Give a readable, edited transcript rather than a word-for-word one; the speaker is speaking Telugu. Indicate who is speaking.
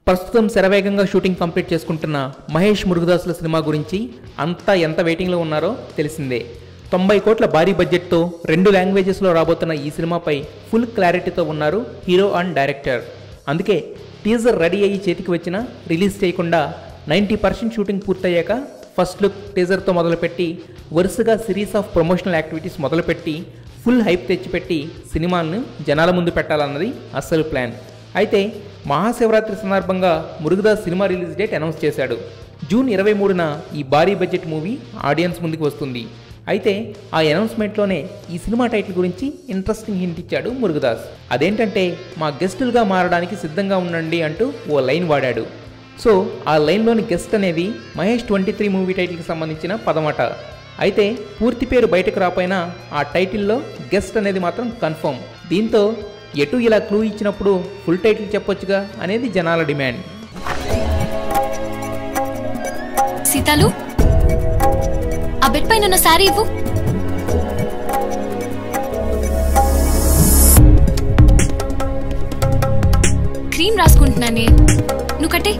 Speaker 1: ప్రస్తుతం శరవేగంగా షూటింగ్ కంప్లీట్ చేసుకుంటున్న మహేష్ మురుగదాసుల సినిమా గురించి అంతా ఎంత వెయిటింగ్లో ఉన్నారో తెలిసిందే. 90 కోట్ల భారీ బడ్జెట్తో 2 లాంగ్వేజెస్లో రాబోతున్న ఈ సినిమాపై ఫుల్ క్లారిటీతో ఉన్నారు హీరో అండ్ డైరెక్టర్. అందుకే టీజర్ రెడీ అయ్యి చేతికి వచ్చినా రిలీజ్ చేయకుండా 90% షూటింగ్ పూర్తయ్యాక ఫస్ట్ లుక్ టీజర్తో మొదలుపెట్టి వరుసగా సిరీస్ ఆఫ్ ప్రమోషనల్ యాక్టివిటీస్ మొదలుపెట్టి ఫుల్ హైప్ తెచ్చిపెట్టి సినిమాలను జనాల ముందు పెట్టాలన్నది అస్సలు ప్లాన్. అయితే మహాశివరాత్రి సందర్భంగా Murugadoss cinema release date announce చేశాడు. జూన్ 23న ఈ భారీ బడ్జెట్ మూవీ ఆడియన్స్ ముందుకు వస్తుంది. అయితే ఆ అనౌన్స్మెంట్లోనే ఈ సినిమా టైటిల్ గురించి ఇంట్రెస్టింగ్ హింట్ ఇచ్చాడు మురుగదాస్. అదేంటంటే మా గెస్టులుగా మారడానికి సిద్ధంగా ఉండండి అంటూ ఓ లైన్ వాడాడు. సో ఆ లైన్లోని గెస్ట్ అనేది మహేష్ 23 మూవీ టైటిల్కి సంబంధించిన పదమట. అయితే పూర్తి పేరు బయటకు రాపోయినా ఆ టైటిల్లో గెస్ట్ అనేది మాత్రం కన్ఫర్మ్. దీంతో ఎటు ఇలా క్లూ ఇచ్చినప్పుడు ఫుల్ టైటిల్ చెప్పొచ్చుగా అనేది జనాల డిమాండ్.
Speaker 2: సీతాలు, ఆ బెడ్ పైన ఉన్న సారీ ఇవ్వు. క్రీమ్ రాసుకుంటున్నానే, నువ్వు కట్టే.